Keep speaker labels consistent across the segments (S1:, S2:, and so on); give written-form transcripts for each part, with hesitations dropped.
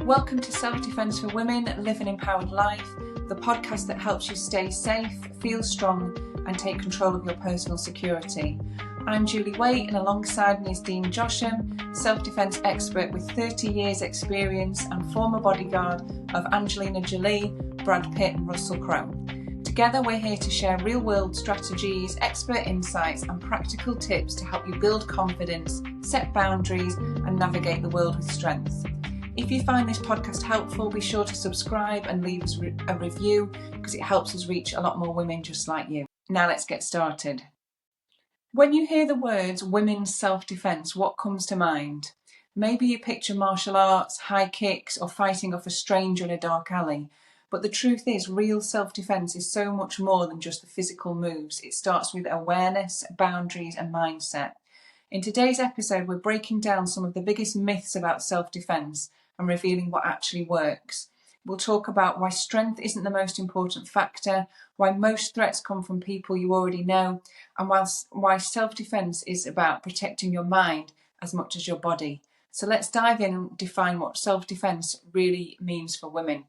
S1: Welcome to Self-Defense for Women, Live an Empowered Life, the podcast that helps you stay safe, feel strong and take control of your personal security. I'm Julie Waite and alongside me is Dene Josham, self-defense expert with 30 years experience and former bodyguard of Angelina Jolie, Brad Pitt and Russell Crowe. Together we're here to share real-world strategies, expert insights and practical tips to help you build confidence, set boundaries and navigate the world with strength. If you find this podcast helpful, be sure to subscribe and leave us a review because it helps us reach a lot more women just like you. Now let's get started. When you hear the words women's self-defense, what comes to mind? Maybe you picture martial arts, high kicks or fighting off a stranger in a dark alley. But the truth is, real self-defense is so much more than just the physical moves. It starts with awareness, boundaries and mindset. In today's episode, we're breaking down some of the biggest myths about self-defense and revealing what actually works. We'll talk about why strength isn't the most important factor, why most threats come from people you already know, and why self-defense is about protecting your mind as much as your body. So let's dive in and define what self-defense really means for women.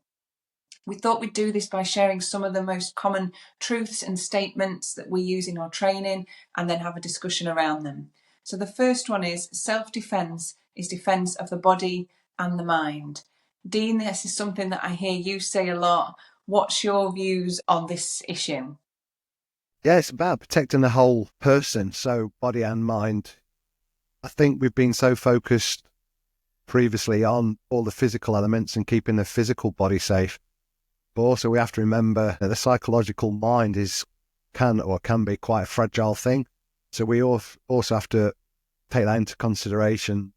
S1: We thought we'd do this by sharing some of the most common truths and statements that we use in our training and then have a discussion around them. So the first one is self-defense is defense of the body and the mind. Dene, this is something that I hear you say a lot. What's your views on this issue?
S2: Yeah, it's about protecting the whole person, so body and mind. I think we've been so focused previously on all the physical elements and keeping the physical body safe. But also we have to remember that the psychological mind can be quite a fragile thing. So we also have to take that into consideration.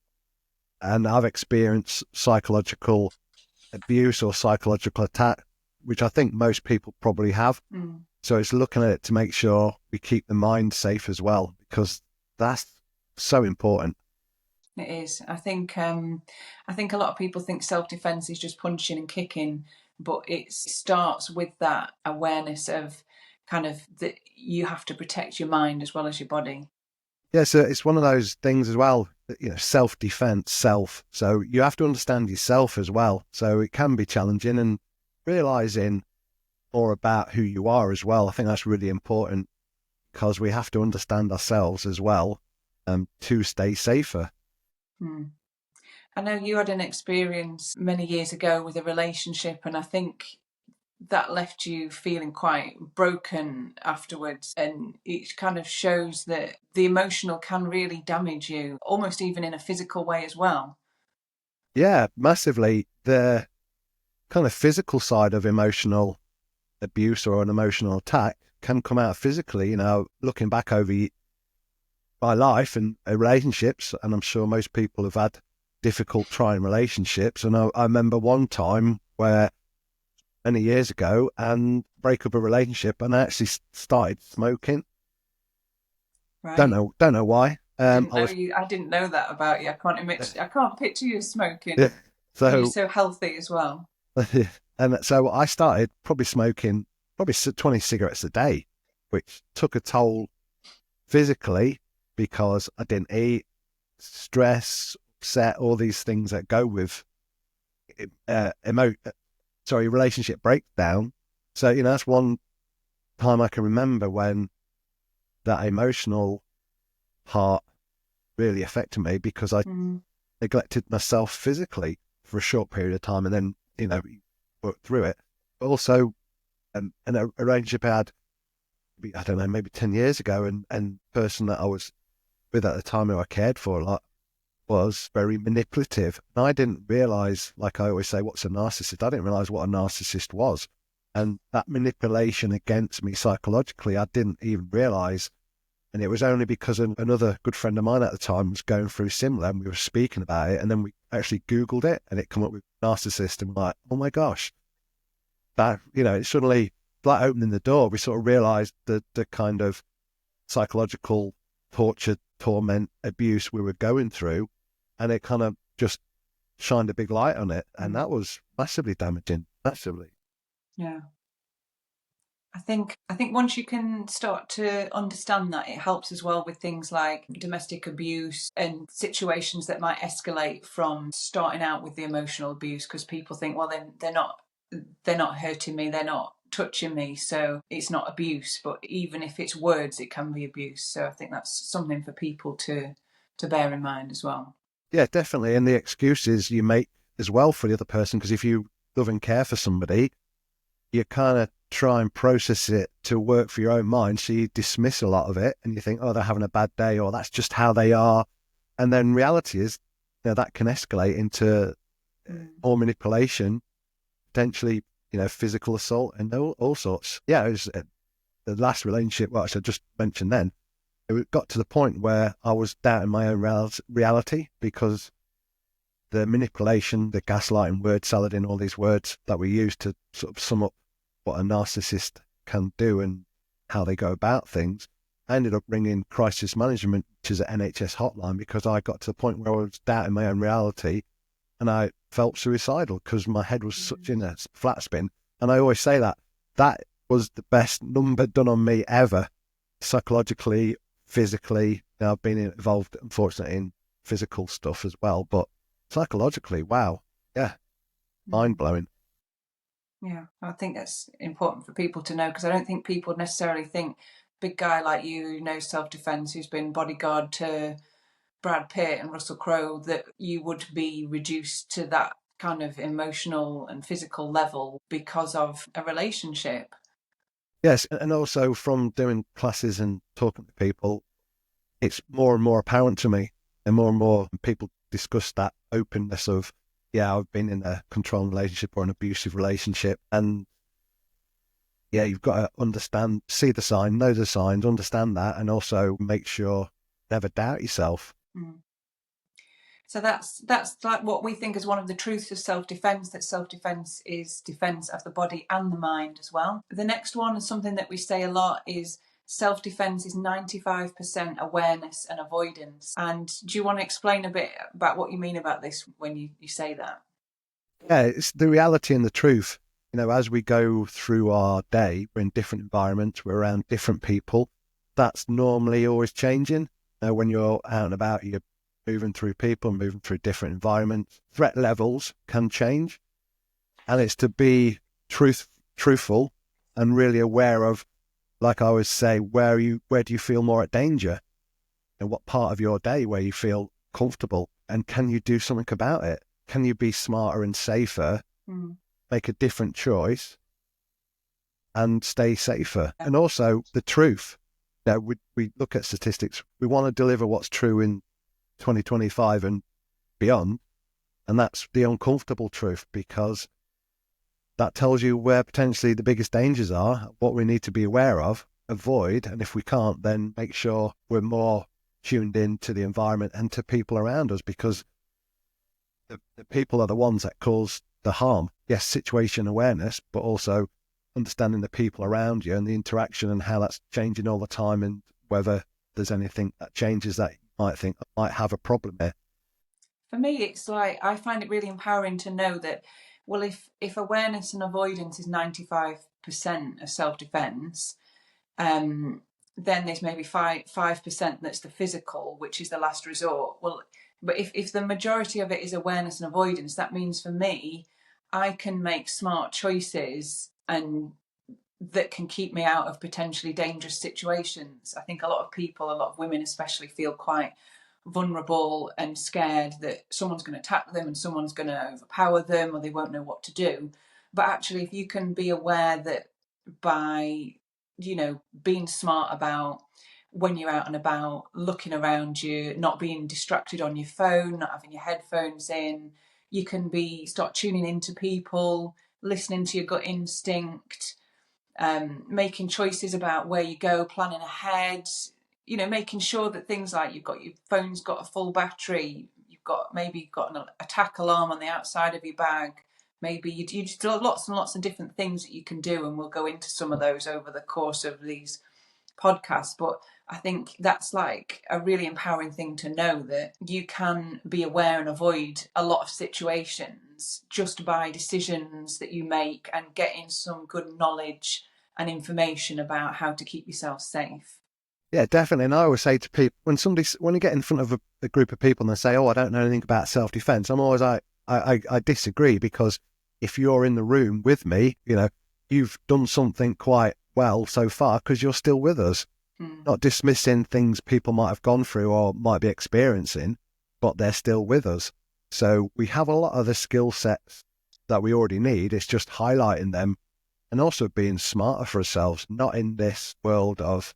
S2: And I've experienced psychological abuse or psychological attack, which I think most people probably have. So it's looking at it to make sure we keep the mind safe as well, because that's so important.
S1: It is. I think a lot of people think self-defense is just punching and kicking, but it starts with that awareness of kind of that you have to protect your mind as well as your body.
S2: Yeah, so it's one of those things as well, self-defense, self. So you have to understand yourself as well. So it can be challenging, and realising more about who you are as well. I think that's really important because we have to understand ourselves as well to stay safer.
S1: I know you had an experience many years ago with a relationship, and I think that left you feeling quite broken afterwards, and it kind of shows that the emotional can really damage you, almost even in a physical way as well.
S2: Yeah, massively. The kind of physical side of emotional abuse or an emotional attack can come out physically. Looking back over my life and relationships, and I'm sure most people have had difficult, trying relationships. And I remember one time where many years ago and break up a relationship, and I actually started smoking.
S1: Right.
S2: Don't know why.
S1: I didn't know that about you. I can't picture you smoking.
S2: Yeah,
S1: You're so healthy as well.
S2: And so I started probably smoking 20 cigarettes a day, which took a toll physically because I didn't eat, stress, upset, all these things that go with relationship breakdown. So, that's one time I can remember when that emotional part really affected me, because I neglected myself physically for a short period of time and then, worked through it. But also, in a relationship I had, I don't know, maybe 10 years ago, and the person that I was with at the time, who I cared for a lot, was very manipulative. And I didn't realise, like I always say, what's a narcissist? I didn't realise what a narcissist was. And that manipulation against me psychologically, I didn't even realise. And it was only because another good friend of mine at the time was going through similar, and we were speaking about it, and then we actually Googled it, and it came up with narcissist, and we're like, oh my gosh. That, it suddenly, like opening the door, we sort of realised the kind of psychological torture, torment, abuse we were going through, and it kind of just shined a big light on it, and that was massively damaging, massively.
S1: Yeah. I think once you can start to understand that, it helps as well with things like domestic abuse and situations that might escalate from starting out with the emotional abuse, because people think, well, then they're not hurting me, they're not touching me, so it's not abuse. But even if it's words, it can be abuse. So I think that's something for people to bear in mind as well.
S2: Yeah, definitely. And the excuses you make as well for the other person, because if you love and care for somebody, you kind of try and process it to work for your own mind. So you dismiss a lot of it and you think, oh, they're having a bad day, or that's just how they are. And then reality is, that can escalate into more manipulation, potentially, physical assault and all sorts. Yeah, it was the last relationship, which I just mentioned then, it got to the point where I was doubting my own reality, because the manipulation, the gaslighting, word salad, and all these words that we use to sort of sum up what a narcissist can do and how they go about things. I ended up ringing crisis management, which is an NHS hotline, because I got to the point where I was doubting my own reality and I felt suicidal because my head was such in a flat spin. And I always say that was the best number done on me ever, psychologically, physically. Now, I've been involved, unfortunately, in physical stuff as well, but psychologically, wow, yeah, mind-blowing.
S1: Yeah, I think that's important for people to know, because I don't think people necessarily think big guy like you who knows self-defense, who's been bodyguard to Brad Pitt and Russell Crowe, that you would be reduced to that kind of emotional and physical level because of a relationship.
S2: Yes, and also from doing classes and talking to people, it's more and more apparent to me, and more people discuss that openness of, yeah, I've been in a controlling relationship or an abusive relationship. And yeah, you've got to understand, see the sign, know the signs, understand that, and also make sure never doubt yourself.
S1: So that's like what we think is one of the truths of self-defense, that self-defense is defense of the body and the mind as well. The next one, is something that we say a lot, is self-defense is 95% awareness and avoidance. And do you want to explain a bit about what you mean about this when you say that?
S2: Yeah, it's the reality and the truth. As we go through our day, we're in different environments, we're around different people. That's normally always changing. When you're out and about, you're moving through people, moving through different environments. Threat levels can change. And it's to be truthful and really aware of, like I always say, where do you feel more at danger? And what part of your day where you feel comfortable? And can you do something about it? Can you be smarter and safer, make a different choice and stay safer? And also the truth. We look at statistics. We want to deliver what's true in 2025 and beyond. And that's the uncomfortable truth, because that tells you where potentially the biggest dangers are, what we need to be aware of, avoid. And if we can't, then make sure we're more tuned in to the environment and to people around us, because the people are the ones that cause the harm. Yes, situation awareness, but also understanding the people around you and the interaction and how that's changing all the time, and whether there's anything that changes that you might think might have a problem there.
S1: For me, it's like, I find it really empowering to know that, well, if awareness and avoidance is 95% of self-defense, then there's maybe 5% that's the physical, which is the last resort. Well, but if the majority of it is awareness and avoidance, that means for me, I can make smart choices and that can keep me out of potentially dangerous situations. I think a lot of people, a lot of women especially, feel quite vulnerable and scared that someone's going to attack them and someone's going to overpower them, or they won't know what to do. But actually, if you can be aware that by, being smart about when you're out and about, looking around you, not being distracted on your phone, not having your headphones in, you can start tuning into people, listening to your gut instinct, making choices about where you go, planning ahead, making sure that things like your phone's got a full battery, you've got an attack alarm on the outside of your bag. Maybe you just do lots and lots of different things that you can do, and we'll go into some of those over the course of these podcasts. But I think that's like a really empowering thing to know, that you can be aware and avoid a lot of situations just by decisions that you make and getting some good knowledge and information about how to keep yourself safe.
S2: Yeah, definitely. And I always say to people, when you get in front of a group of people and they say, "Oh, I don't know anything about self-defense," I'm always like, I disagree, because if you're in the room with me, you've done something quite well so far because you're still with us. Not dismissing things people might have gone through or might be experiencing, but they're still with us. So we have a lot of the skill sets that we already need. It's just highlighting them and also being smarter for ourselves, not in this world of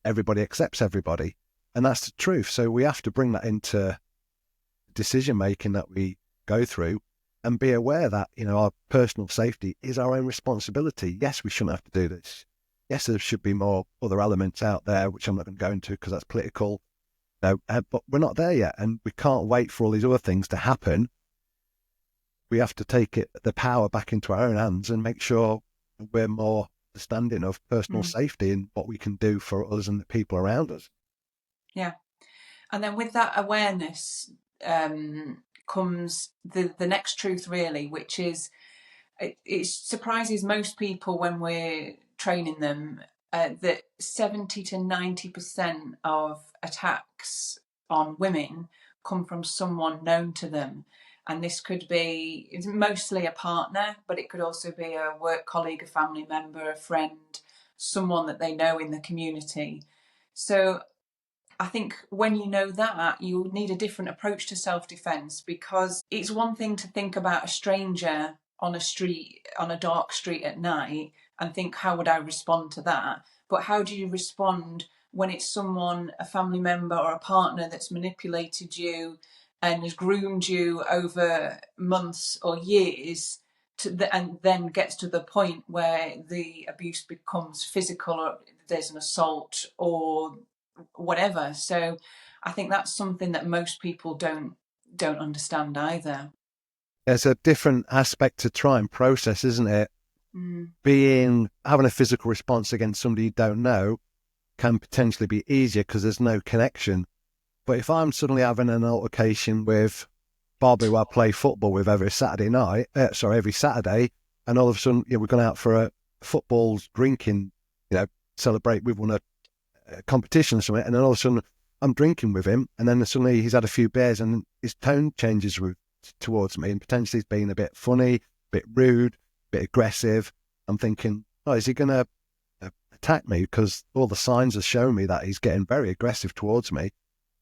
S2: everybody accepts everybody. And that's the truth. So we have to bring that into decision making that we go through and be aware that, our personal safety is our own responsibility. Yes, we shouldn't have to do this. Yes, there should be more other elements out there, which I'm not going to go into because that's political. No, but we're not there yet, and we can't wait for all these other things to happen. We have to take the power back into our own hands and make sure we're more understanding of personal safety and what we can do for us and the people around us.
S1: Yeah. And then with that awareness comes the next truth, really, which is it surprises most people when we're training them that 70 to 90% of attacks on women come from someone known to them. And this could be, it's mostly a partner, but it could also be a work colleague, a family member, a friend, someone that they know in the community. So I think when you know that, you need a different approach to self-defense, because it's one thing to think about a stranger on a street, on a dark street at night, and think, how would I respond to that? But how do you respond when it's someone, a family member or a partner, that's manipulated you and has groomed you over months or years, and then gets to the point where the abuse becomes physical, or there's an assault or whatever. So I think that's something that most people don't understand either.
S2: There's a different aspect to try and process, isn't it? Having a physical response against somebody you don't know can potentially be easier because there's no connection. But if I'm suddenly having an altercation with Bobby, who I play football with every Saturday, and all of a sudden we've gone out for a football drinking, celebrate, we've won a competition or something, and then all of a sudden I'm drinking with him, and then suddenly he's had a few beers and his tone changes towards me, and potentially he's being a bit funny, a bit rude, a bit aggressive. I'm thinking, oh, is he going to attack me? Because all the signs are showing me that he's getting very aggressive towards me.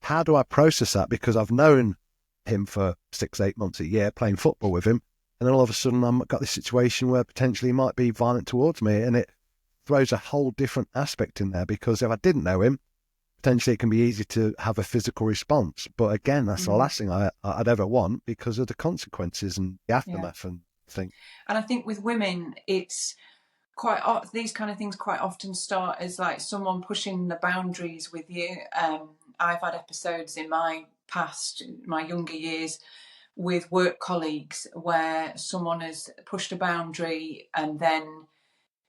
S2: How do I process that? Because I've known him for 6-8 months, a year, playing football with him, and then all of a sudden I've got this situation where potentially he might be violent towards me, and it throws a whole different aspect in there, because if I didn't know him, potentially it can be easy to have a physical response. But again, that's the last thing I'd ever want, because of the consequences and the aftermath and things.
S1: And I think with women, it's these kind of things quite often start as like someone pushing the boundaries with you. I've had episodes in my past, my younger years, with work colleagues where someone has pushed a boundary, and then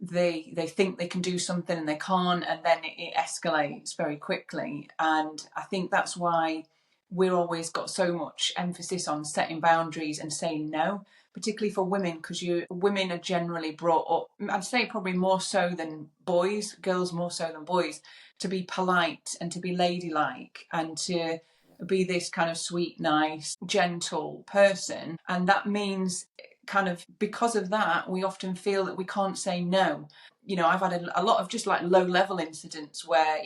S1: they think they can do something and they can't, and then it escalates very quickly. And I think that's why we're always got so much emphasis on setting boundaries and saying no, particularly for women, because women are generally brought up, I'd say probably more so than boys, girls more so than boys, to be polite and to be ladylike and to be this kind of sweet, nice, gentle person. And that means, kind of because of that, we often feel that we can't say no. I've had a lot of just like low level incidents where,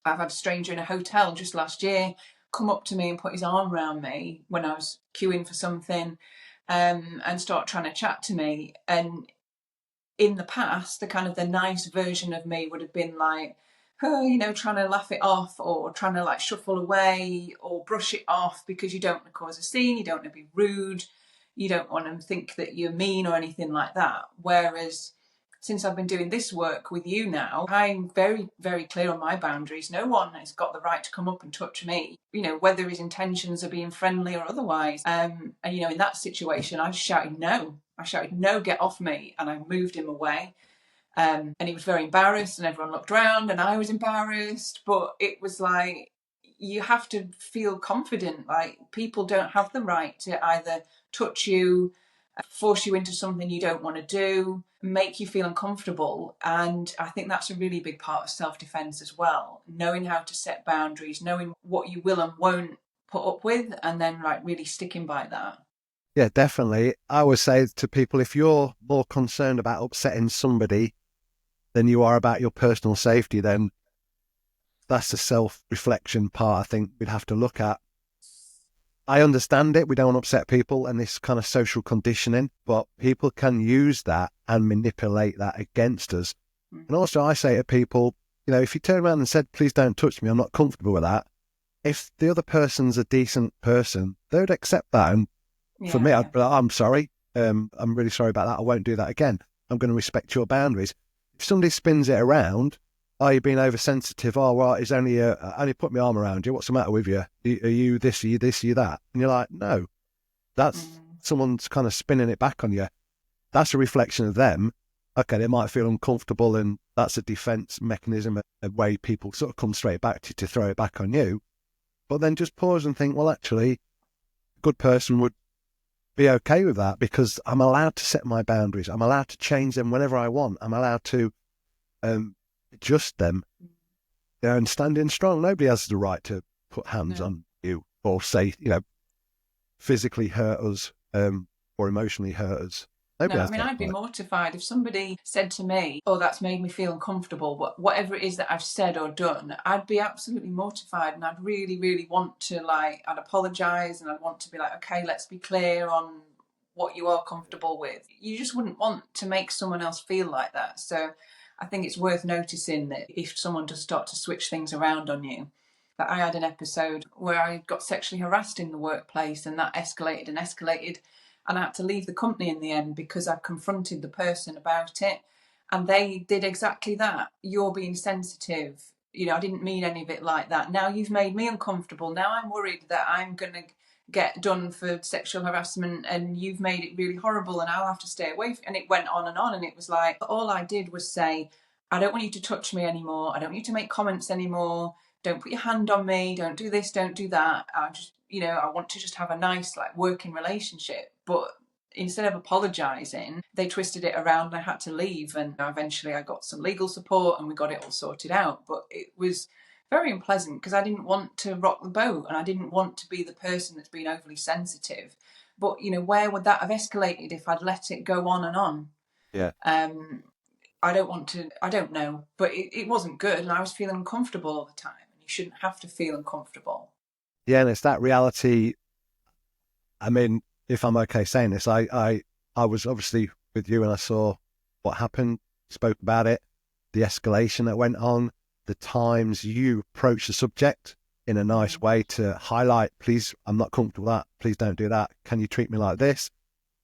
S1: I've had a stranger in a hotel just last year come up to me and put his arm around me when I was queuing for something, and start trying to chat to me. And in the past, the nice version of me would have been like, oh, trying to laugh it off, or trying to like shuffle away or brush it off, because you don't want to cause a scene, you don't want to be rude, you don't want to think that you're mean or anything like that. Whereas since I've been doing this work with you now, I'm very, very clear on my boundaries. No one has got the right to come up and touch me, whether his intentions are being friendly or otherwise. And, in that situation, I just shouted no. I shouted, no, get off me. And I moved him away. And he was very embarrassed, and everyone looked around, and I was embarrassed. But it was like, you have to feel confident. Like, people don't have the right to either touch you, force you into something you don't want to do, make you feel uncomfortable. And I think that's a really big part of self-defense as well. Knowing how to set boundaries, knowing what you will and won't put up with, and then really sticking by that.
S2: Yeah, definitely. I always say to people, if you're more concerned about upsetting somebody than you are about your personal safety, then that's the self-reflection part I think we'd have to look at. I understand it. We don't want to upset people and this kind of social conditioning, but people can use that and manipulate that against us. And also I say to people, if you turn around and said, please don't touch me, I'm not comfortable with that. If the other person's a decent person, they would accept that. And for me, I'd be like, I'm sorry. I'm really sorry about that. I won't do that again. I'm going to respect your boundaries. If somebody spins it around, are you being oversensitive? Oh, well, it's only put my arm around you. What's the matter with you? Are you this, are you this, are you that? And you're like, no, that's someone's kind of spinning it back on you. That's a reflection of them. Okay, they might feel uncomfortable, and that's a defense mechanism, a way people sort of come straight back to throw it back on you. But then just pause and think, well, actually, a good person would be okay with that because I'm allowed to set my boundaries. I'm allowed to change them whenever I want. I'm allowed to adjust them. And standing strong, nobody has the right to put hands on you or say, physically hurt us or emotionally hurt us.
S1: I'd be mortified if somebody said to me, oh, that's made me feel uncomfortable, whatever it is that I've said or done. I'd be absolutely mortified, and I'd really, really want to I'd apologise, and I'd want to be like, okay, let's be clear on what you are comfortable with. You just wouldn't want to make someone else feel like that. So I think it's worth noticing that if someone does start to switch things around on you. That I had an episode where I got sexually harassed in the workplace, and that escalated and escalated. And I had to leave the company in the end because I confronted the person about it. And they did exactly that. You're being sensitive. I didn't mean any of it like that. Now you've made me uncomfortable. Now I'm worried that I'm going to get done for sexual harassment, and you've made it really horrible, and I'll have to stay away. And it went on. And it was like, all I did was say, I don't want you to touch me anymore. I don't want you to make comments anymore. Don't put your hand on me. Don't do this. Don't do that. I just, I want to just have a nice working relationship. But instead of apologising, they twisted it around and I had to leave. And eventually I got some legal support and we got it all sorted out. But it was very unpleasant because I didn't want to rock the boat and I didn't want to be the person that's been overly sensitive. But, where would that have escalated if I'd let it go on and on?
S2: Yeah.
S1: I don't know, but it wasn't good and I was feeling uncomfortable all the time. And you shouldn't have to feel uncomfortable.
S2: Yeah, and it's that reality. I mean, if I'm okay saying this, I was obviously with you and I saw what happened, spoke about it, the escalation that went on, the times you approached the subject in a nice way to highlight, please, I'm not comfortable with that. Please don't do that. Can you treat me like this?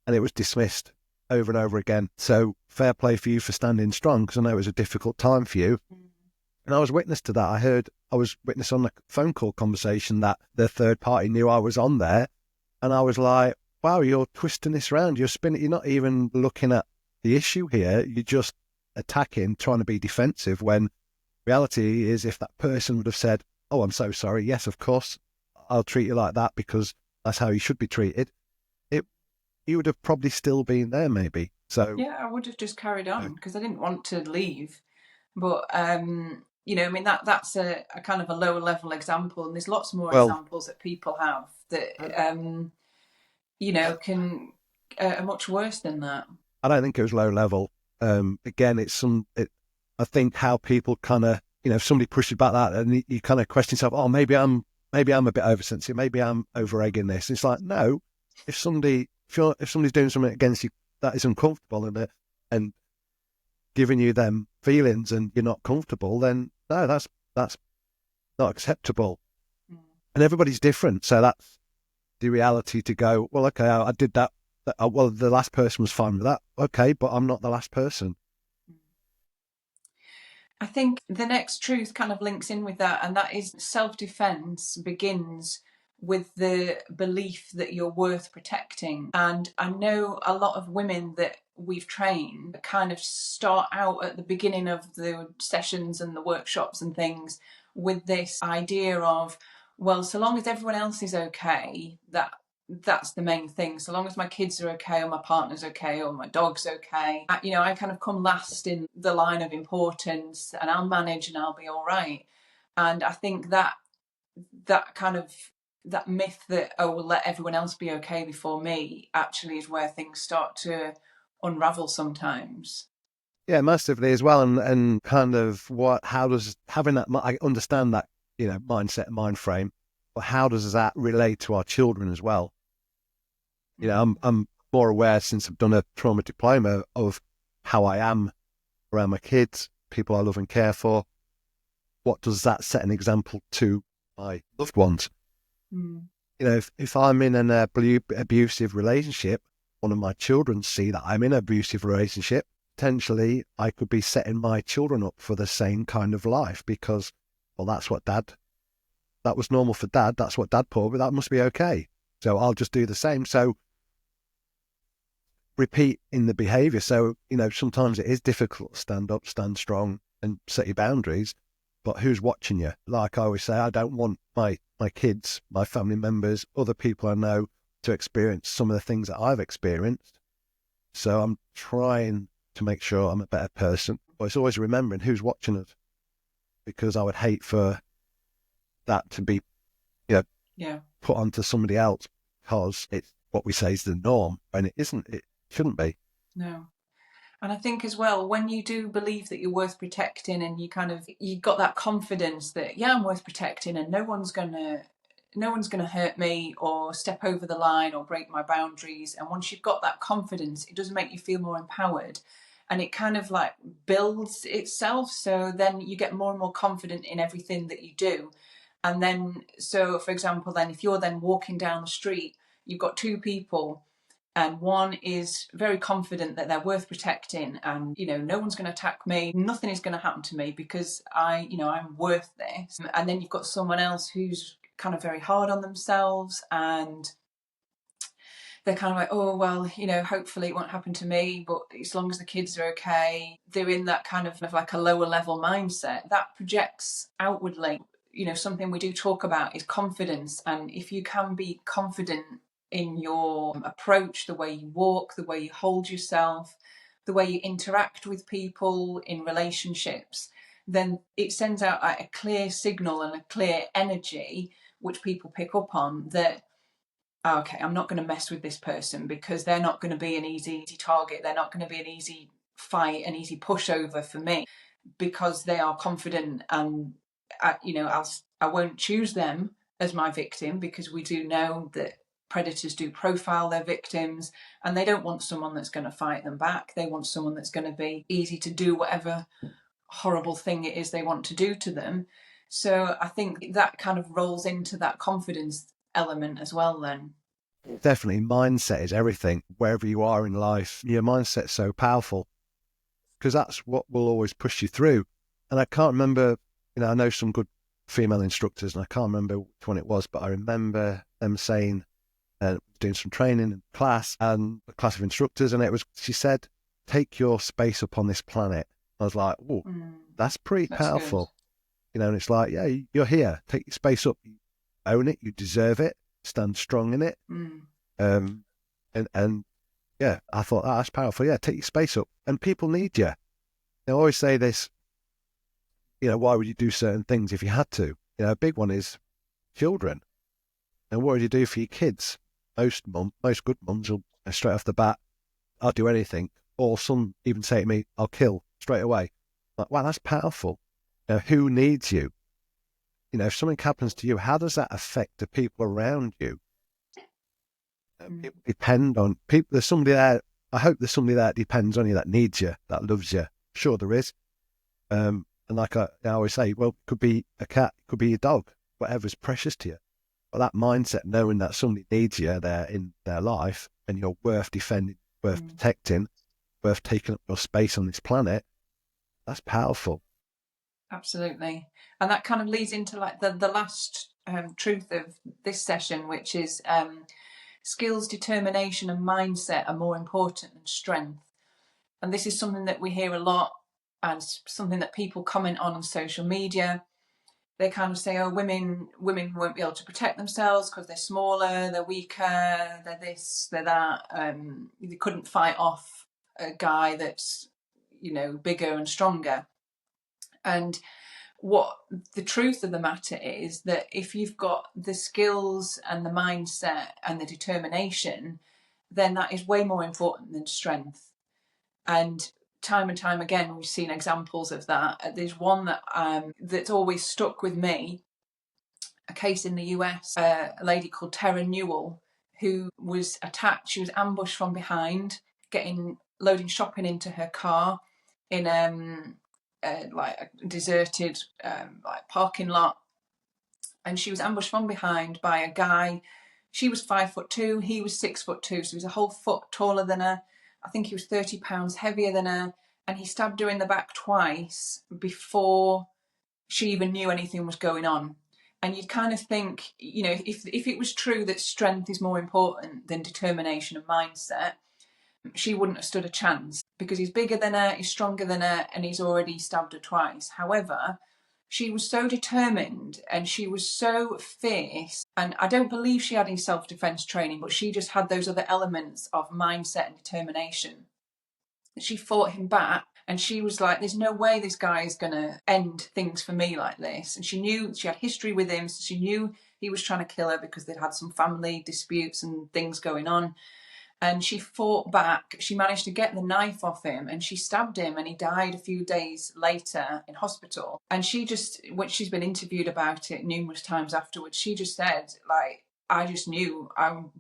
S2: And it was dismissed over and over again. So fair play for you for standing strong, because I know it was a difficult time for you. And I was witness to that. I was witness on a phone call conversation that the third party knew I was on there. And I was like, wow, you're twisting this around. You're spinning. You're not even looking at the issue here. You're just attacking, trying to be defensive, when reality is if that person would have said, oh, I'm so sorry. Yes, of course, I'll treat you like that because that's how you should be treated. You would have probably still been there maybe. So
S1: yeah, I would have just carried on because I didn't want to leave. But, that's a kind of a lower level example. And there's lots more examples that people have that, can are much worse than that. I
S2: don't think it was low level. Again, I think how people kind of, if somebody pushes back that and you kind of question yourself, oh, maybe I'm a bit oversensitive. Maybe I'm over egging this. It's like, no, if somebody's doing something against you that is uncomfortable and giving you them feelings and you're not comfortable, then no, that's not acceptable. And everybody's different. So that's the reality to go, well, okay, I did that. Well, the last person was fine with that. Okay, but I'm not the last person.
S1: I think the next truth kind of links in with that, and that is self-defense begins with the belief that you're worth protecting. And I know a lot of women that we've trained kind of start out at the beginning of the sessions and the workshops and things with this idea of, well, so long as everyone else is okay, that that's the main thing. So long as my kids are okay, or my partner's okay, or my dog's okay, I kind of come last in the line of importance, and I'll manage and I'll be all right. And I think that that myth that, oh, we'll let everyone else be okay before me, actually is where things start to unravel sometimes.
S2: Yeah, massively as well. And kind of how does having that, I understand that, mindset, mind frame, but how does that relate to our children as well? I'm more aware since I've done a trauma diploma of how I am around my kids, people I love and care for. What does that set an example to my loved ones?
S1: Mm.
S2: If I'm in an abusive relationship, one of my children see that I'm in an abusive relationship, potentially I could be setting my children up for the same kind of life because, well, that was normal for dad. That's what dad put up with. That must be okay. So I'll just do the same. So repeat in the behavior. So, sometimes it is difficult to stand up, stand strong and set your boundaries, but who's watching you? Like I always say, I don't want my kids, my family members, other people I know to experience some of the things that I've experienced. So I'm trying to make sure I'm a better person, but it's always remembering who's watching us, because I would hate for that to be, put onto somebody else because it's what we say is the norm, and it isn't. It shouldn't be.
S1: No. And I think as well, when you do believe that you're worth protecting, and you got that confidence that, yeah, I'm worth protecting, and no one's gonna hurt me or step over the line or break my boundaries. And once you've got that confidence, it does make you feel more empowered, and it kind of like builds itself. So then you get more and more confident in everything that you do. And then, so for example, then if you're then walking down the street, you've got two people, and one is very confident that they're worth protecting, and no one's going to attack me, nothing is going to happen to me because I'm worth this. And then you've got someone else who's kind of very hard on themselves, and they're kind of like, oh well, hopefully it won't happen to me, but as long as the kids are okay. They're in that kind of like a lower level mindset that projects outwardly. Something we do talk about is confidence, and if you can be confident in your approach, the way you walk, the way you hold yourself, the way you interact with people in relationships, then it sends out like a clear signal and a clear energy which people pick up on, that okay, I'm not going to mess with this person because they're not going to be an easy target. They're not going to be an easy fight, an easy pushover for me, because they are confident, and I won't choose them as my victim, because we do know that predators do profile their victims, and they don't want someone that's going to fight them back. They want someone that's going to be easy to do whatever horrible thing it is they want to do to them. So I think that kind of rolls into that confidence element as well then.
S2: Definitely, mindset is everything. Wherever you are in life, your mindset's so powerful, because that's what will always push you through. And I can't remember, I know some good female instructors, and I can't remember which one it was, but I remember them saying, doing some training in class, and a class of instructors, and she said, take your space up on this planet. I was like, oh, that's pretty powerful. Good. And it's like, yeah, you're here, take your space up, you own it, you deserve it, stand strong in it. And yeah, I thought, that's powerful. Yeah, take your space up, and people need you. They always say this, why would you do certain things if you had to? A big one is children. And what would you do for your kids? Most good mums will, straight off the bat, I'll do anything. Or some even say to me, I'll kill straight away. Like, wow, that's powerful. Who needs you? If something happens to you, how does that affect the people around you? People depend on people. There's somebody there. I hope there's somebody there that depends on you, that needs you, that loves you. Sure, there is. And like I always say, well, it could be a cat, it could be your dog, whatever's precious to you. But that mindset, knowing that somebody needs you there in their life, and you're worth defending, worth protecting, worth taking up your space on this planet, that's powerful.
S1: Absolutely. And that kind of leads into like the last truth of this session, which is skills, determination and mindset are more important than strength. And this is something that we hear a lot, and something that people comment on social media. they kind of say, oh, women won't be able to protect themselves because they're smaller, they're weaker, they're this, they're that. They couldn't fight off a guy that's, bigger and stronger. And what the truth of the matter is that if you've got the skills and the mindset and the determination, then that is way more important than strength. And time and time again, we've seen examples of that. There's one that that's always stuck with me, a case in the US, a lady called Tara Newell, who was attacked. She was ambushed from behind, loading shopping into her car in like a deserted like parking lot, and she was ambushed from behind by a guy. She was 5'2", he was 6'2", so he was a whole foot taller than her. I think he was 30 pounds heavier than her, and he stabbed her in the back twice before she even knew anything was going on. And you'd kind of think, if it was true that strength is more important than determination and mindset, she wouldn't have stood a chance, because he's bigger than her, he's stronger than her, and he's already stabbed her twice. However, she was so determined and she was so fierce, and I don't believe she had any self-defense training, but she just had those other elements of mindset and determination. She fought him back, and she was like, there's no way this guy is going to end things for me like this. And she knew she had history with him, so she knew he was trying to kill her because they'd had some family disputes and things going on. And she fought back. She managed to get the knife off him, and she stabbed him, and he died a few days later in hospital. And she just, when she's been interviewed about it numerous times afterwards, she just said, like, I just knew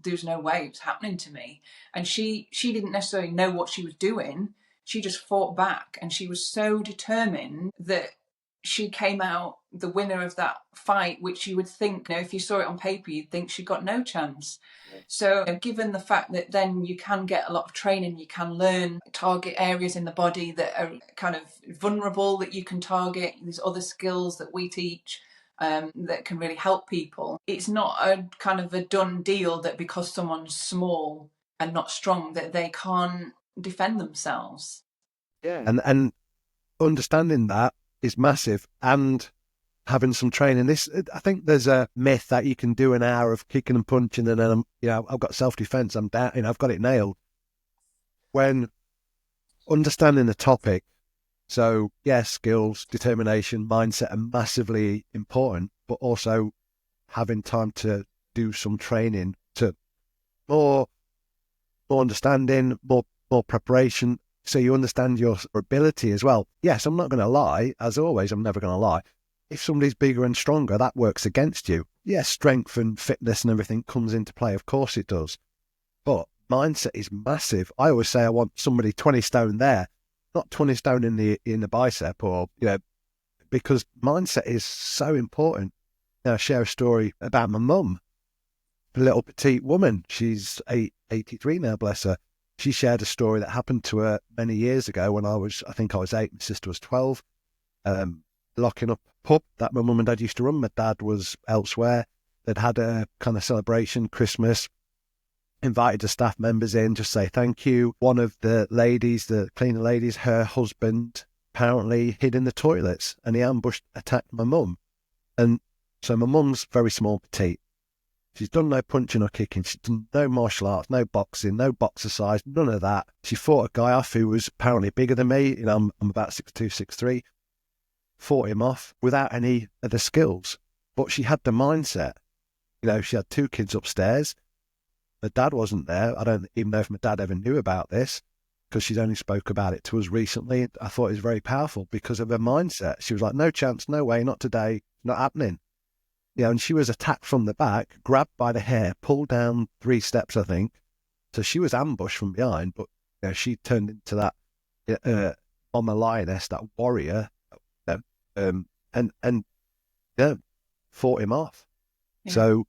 S1: there's no way it was happening to me. And she didn't necessarily know what she was doing. She just fought back, and she was so determined that she came out the winner of that fight, which you would think, if you saw it on paper, you'd think she got no chance. So given the fact that then you can get a lot of training, you can learn target areas in the body that are kind of vulnerable that you can target. There's other skills that we teach that can really help people. It's not a kind of a done deal that because someone's small and not strong that they can't defend themselves.
S2: Yeah. And understanding that is massive, and having some training. I think there's a myth that you can do an hour of kicking and punching and then I've got self-defense, I'm down, I've got it nailed. When understanding the topic, so yes, skills, determination, mindset are massively important, but also having time to do some training to more understanding, more preparation, so you understand your ability as well. Yes, I'm not going to lie, as always, I'm never going to lie. If somebody's bigger and stronger, that works against you. Yes, strength and fitness and everything comes into play. Of course it does. But mindset is massive. I always say I want somebody 20 stone there, not 20 stone in the bicep, or, because mindset is so important. Now, I share a story about my mum, a little petite woman. She's 83 now, bless her. She shared a story that happened to her many years ago when I think I was 8, my sister was 12. Locking up a pub that my mum and dad used to run. My dad was elsewhere. They'd had a kind of celebration, Christmas, invited the staff members in, just say thank you. One of the ladies, the cleaner ladies, her husband apparently hid in the toilets, and he attacked my mum. And so my mum's very small, petite. She's done no punching or kicking. She's done no martial arts, no boxing, no boxercise, none of that. She fought a guy off who was apparently bigger than me. I'm about 6'2", 6'3". Fought him off without any of the skills, but she had the mindset. She had 2 kids upstairs. My dad wasn't there. I don't even know if my dad ever knew about this, because she'd only spoke about it to us recently. I thought it was very powerful because of her mindset. She was like, no chance, no way, not today, not happening. And she was attacked from the back, grabbed by the hair, pulled down 3 steps, I think. So she was ambushed from behind, but she turned into that mama lioness, that warrior, and fought him off. Yeah. So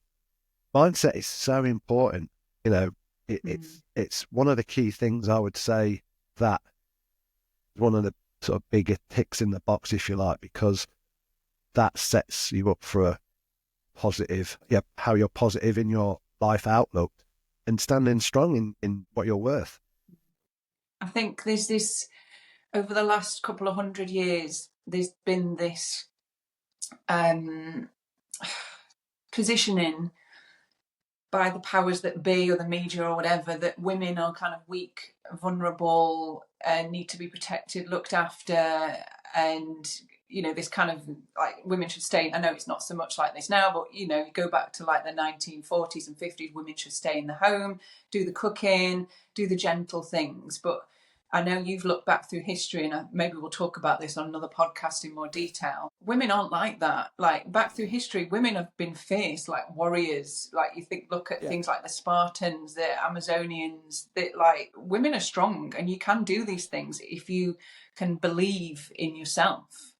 S2: mindset is so important. It's one of the key things, I would say, that one of the sort of bigger ticks in the box, if you like, because that sets you up for a positive, how you're positive in your life outlook and standing strong in what you're worth.
S1: I think there's this, over the last couple of 100 years, there's been this positioning by the powers that be or the media or whatever, that women are kind of weak, vulnerable, and need to be protected, looked after, and this kind of like women should stay. I know it's not so much like this now, but you go back to like the 1940s and 50s, women should stay in the home, do the cooking, do the gentle things. But I know you've looked back through history, and maybe we'll talk about this on another podcast in more detail. Women aren't like that. Like back through history, women have been fierce, like warriors. Like look at things like the Spartans, the Amazonians. Like women are strong, and you can do these things if you can believe in yourself.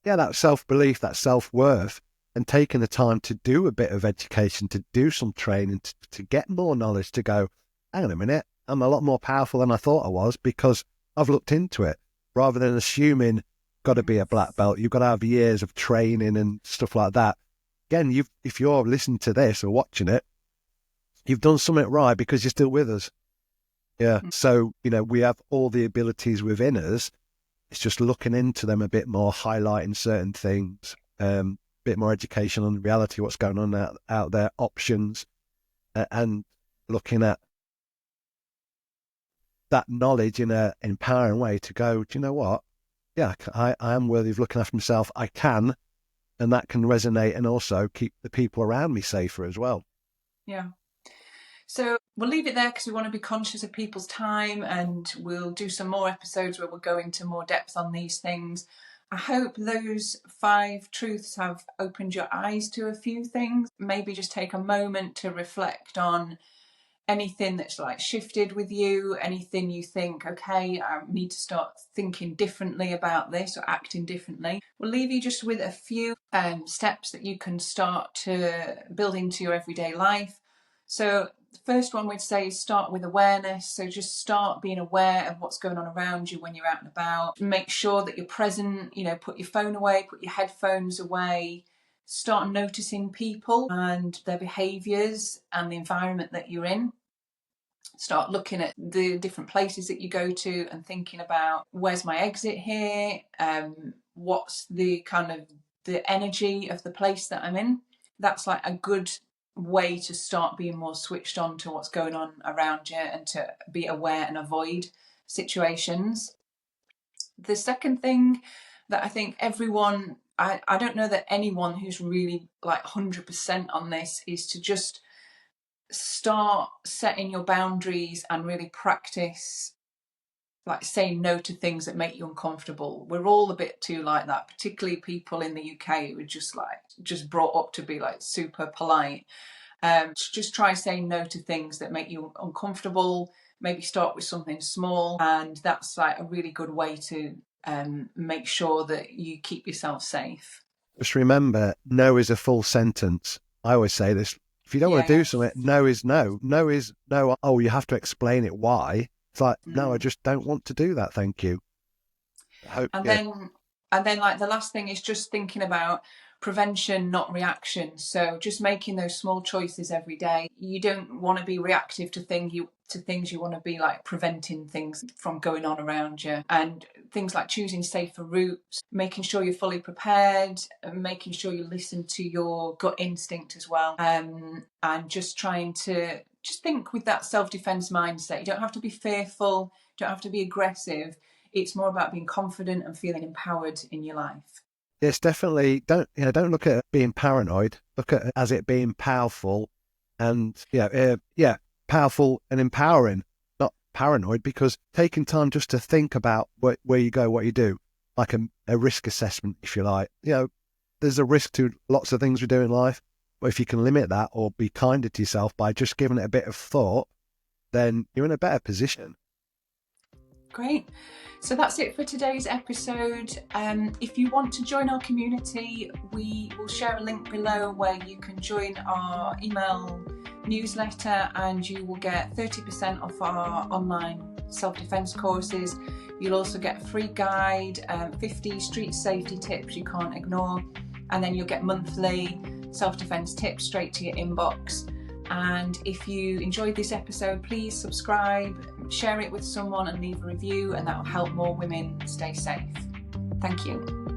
S2: Yeah, that self-belief, that self-worth, and taking the time to do a bit of education, to do some training, to get more knowledge, to go, hang on a minute, I'm a lot more powerful than I thought I was because I've looked into it, rather than assuming got to be a black belt, you've got to have years of training and stuff like that. Again, if you're listening to this or watching it, you've done something right because you're still with us. Yeah. So, we have all the abilities within us. It's just looking into them a bit more, highlighting certain things, bit more education on reality, what's going on out there, options, and looking at that knowledge in an empowering way to go, do you know what? Yeah, I am worthy of looking after myself. I can, and that can resonate and also keep the people around me safer as well.
S1: Yeah. So we'll leave it there because we want to be conscious of people's time, and we'll do some more episodes where we'll go into more depth on these things. I hope those 5 truths have opened your eyes to a few things. Maybe just take a moment to reflect on anything that's like shifted with you, anything you think, okay, I need to start thinking differently about this or acting differently. We'll leave you just with a few steps that you can start to build into your everyday life. So the first one we'd say is start with awareness. So just start being aware of what's going on around you when you're out and about. Make sure that you're present, put your phone away, put your headphones away. Start noticing people and their behaviours and the environment that you're in. Start looking at the different places that you go to and thinking about, where's my exit here? What's the kind of the energy of the place that I'm in? That's like a good way to start being more switched on to what's going on around you and to be aware and avoid situations. The second thing that I think everyone, I don't know that anyone who's really like 100% on this, is to just start setting your boundaries and really practice like saying no to things that make you uncomfortable. We're all a bit too like that, particularly people in the UK who are just brought up to be like super polite. Just try saying no to things that make you uncomfortable. Maybe start with something small, and that's like a really good way to make sure that you keep yourself safe.
S2: Just remember, no is a full sentence. I always say this. If you don't want to do something, no is no. No is no. Oh, you have to explain it why. It's like, no, I just don't want to do that. Thank you.
S1: Then like the last thing is just thinking about prevention, not reaction. So just making those small choices every day. You don't want to be reactive to things. You want to be like preventing things from going on around you, and things like choosing safer routes, making sure you're fully prepared, and making sure you listen to your gut instinct as well, and just trying to just think with that self-defense mindset. You don't have to be fearful, you don't have to be aggressive. It's more about being confident and feeling empowered in your life.
S2: Yes, definitely. Don't look at it being paranoid. Look at it as it being powerful, and powerful and empowering, not paranoid. Because taking time just to think about where you go, what you do, like a risk assessment, if you like. There's a risk to lots of things we do in life, but if you can limit that or be kinder to yourself by just giving it a bit of thought, then you're in a better position.
S1: Great. So that's it for today's episode. If you want to join our community, we will share a link below where you can join our email newsletter, and you will get 30% off our online self-defense courses. You'll also get a free guide, 50 street safety tips you can't ignore, and then you'll get monthly self-defense tips straight to your inbox. And if you enjoyed this episode, please subscribe, share it with someone and leave a review, and that will help more women stay safe. Thank you.